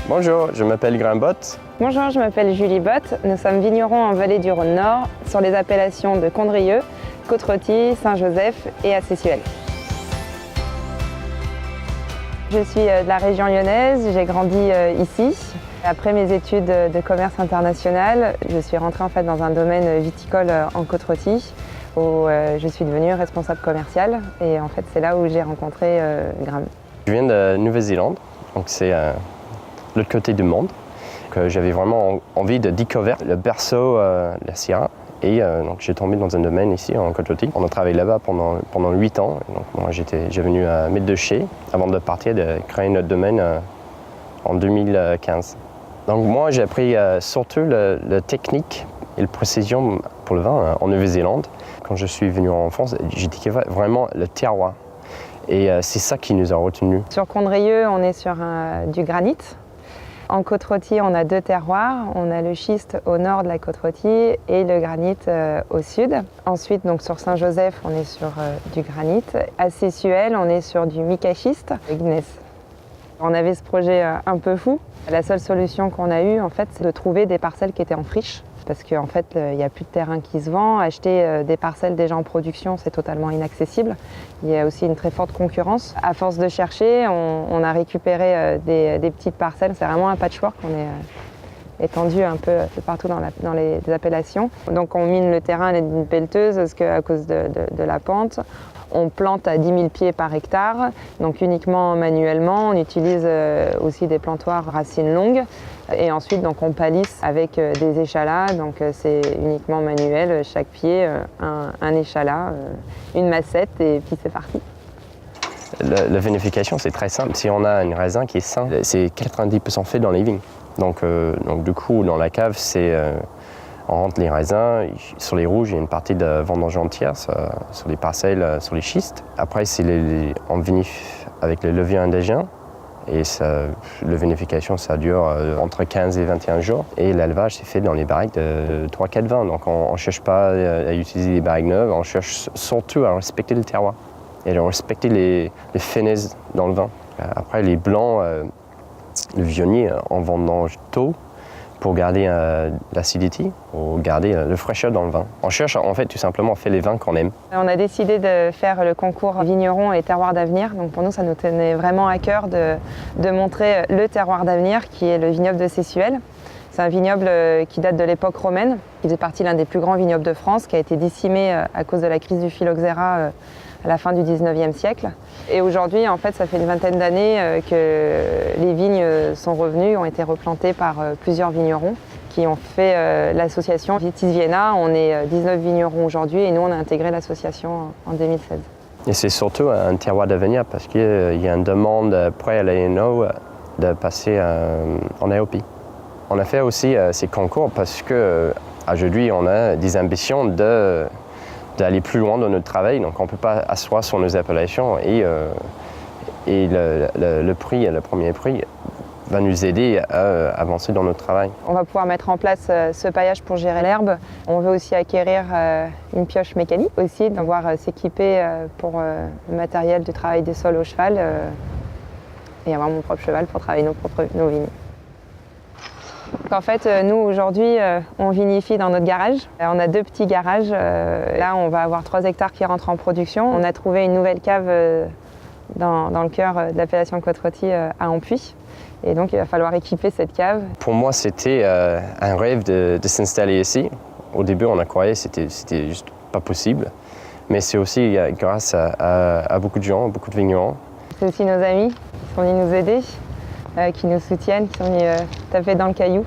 Bonjour, je m'appelle Grain Bott. Bonjour, je m'appelle Julie Bott. Nous sommes vignerons en vallée du Rhône-Nord sur les appellations de Condrieu, Côte-Rôtie, Saint-Joseph et Acessuel. Je suis de la région lyonnaise, j'ai grandi ici. Après mes études de commerce international, je suis rentrée en fait dans un domaine viticole en Côte-Rôtie où je suis devenue responsable commerciale et en fait c'est là où j'ai rencontré Grain. Je viens de Nouvelle-Zélande, donc c'est l'autre côté du monde. J'avais vraiment envie de découvrir le berceau de la Syrah et donc j'ai tombé dans un domaine ici en Côte-Rôtie. On a travaillé là-bas pendant 8 ans. Donc moi j'ai venu à Maître de Chez avant de partir de créer notre domaine en 2015. Donc moi j'ai appris surtout la technique et la précision pour le vin en Nouvelle-Zélande. Quand je suis venu en France, j'ai découvert vraiment le terroir et c'est ça qui nous a retenus. Sur Condrieu, on est sur du granit. En Côte-Rôtie, on a 2 terroirs. On a le schiste au nord de la Côte-Rôtie et le granit au sud. Ensuite, donc, sur Saint-Joseph, on est sur du granit. À Acessuel, on est sur du mica-schiste gneiss. On avait ce projet un peu fou. La seule solution qu'on a eue, en fait, c'est de trouver des parcelles qui étaient en friche. Parce qu'en fait, il n'y a plus de terrain qui se vend. Acheter des parcelles déjà en production, c'est totalement inaccessible. Il y a aussi une très forte concurrence. À force de chercher, on a récupéré des petites parcelles. C'est vraiment un patchwork. On est étendu un peu partout dans les appellations. Donc on mine le terrain à d'une pelleteuse parce qu'à cause de la pente. On plante à 10 000 pieds par hectare, donc uniquement manuellement. On utilise aussi des plantoirs racines longues. Et ensuite, donc, on palisse avec des échalas, donc c'est uniquement manuel. Chaque pied, un échalas, une massette et puis c'est parti. La vinification, c'est très simple. Si on a un raisin qui est sain, c'est 90% fait dans les vignes. Donc du coup, dans la cave, on rentre les raisins. Sur les rouges, il y a une partie de vendange entière sur les parcelles, sur les schistes. Après, on vinifie avec le levier indégien. Et la vinification, ça dure entre 15 et 21 jours. Et l'élevage, c'est fait dans les barriques de 3-4 vins. Donc on ne cherche pas à utiliser des barriques neuves, on cherche surtout à respecter le terroir et à respecter les finesse dans le vin. Après, les blancs, le vionnier, on vendange tôt pour garder l'acidité, pour garder la fraîcheur dans le vin. On cherche en fait tout simplement à faire les vins qu'on aime. On a décidé de faire le concours vigneron et terroir d'avenir. Donc pour nous, ça nous tenait vraiment à cœur de montrer le terroir d'avenir qui est le vignoble de Acessuel. C'est un vignoble qui date de l'époque romaine, qui faisait partie de l'un des plus grands vignobles de France, qui a été décimé à cause de la crise du phylloxéra à la fin du 19e siècle. Et aujourd'hui, en fait, ça fait une vingtaine d'années que les vignes sont revenues, ont été replantées par plusieurs vignerons qui ont fait l'association Vitis Vienna. On est 19 vignerons aujourd'hui et nous, on a intégré l'association en 2016. Et c'est surtout un terroir d'avenir parce qu'il y a une demande près à l'ANO de passer en AOP. On a fait aussi ces concours parce qu'aujourd'hui, on a des ambitions d'aller plus loin dans notre travail, donc on ne peut pas asseoir sur nos appellations et le premier prix va nous aider à avancer dans notre travail. On va pouvoir mettre en place ce paillage pour gérer l'herbe. On veut aussi acquérir une pioche mécanique, aussi devoir s'équiper pour le matériel du travail des sols au cheval et avoir mon propre cheval pour travailler nos vignes. Donc en fait, nous aujourd'hui, on vinifie dans notre garage. On a 2 petits garages. Là, on va avoir 3 hectares qui rentrent en production. On a trouvé une nouvelle cave dans le cœur de l'appellation Côte-Rôtie à Ampuis. Et donc, il va falloir équiper cette cave. Pour moi, c'était un rêve de s'installer ici. Au début, on a croyé que c'était juste pas possible. Mais c'est aussi grâce à beaucoup de gens, beaucoup de vignerons. C'est aussi nos amis qui sont venus nous aider, qui nous soutiennent, qui sont venus taper dans le caillou.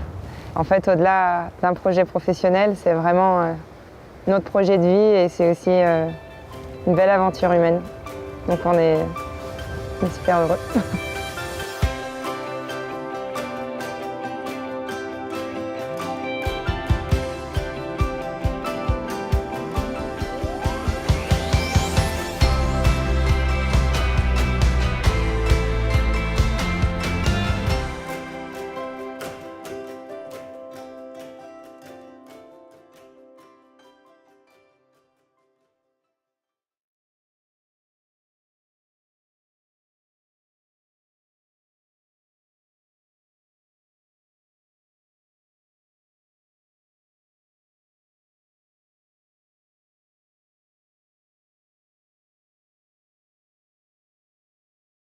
En fait, au-delà d'un projet professionnel, c'est vraiment notre projet de vie et c'est aussi une belle aventure humaine. Donc on est super heureux.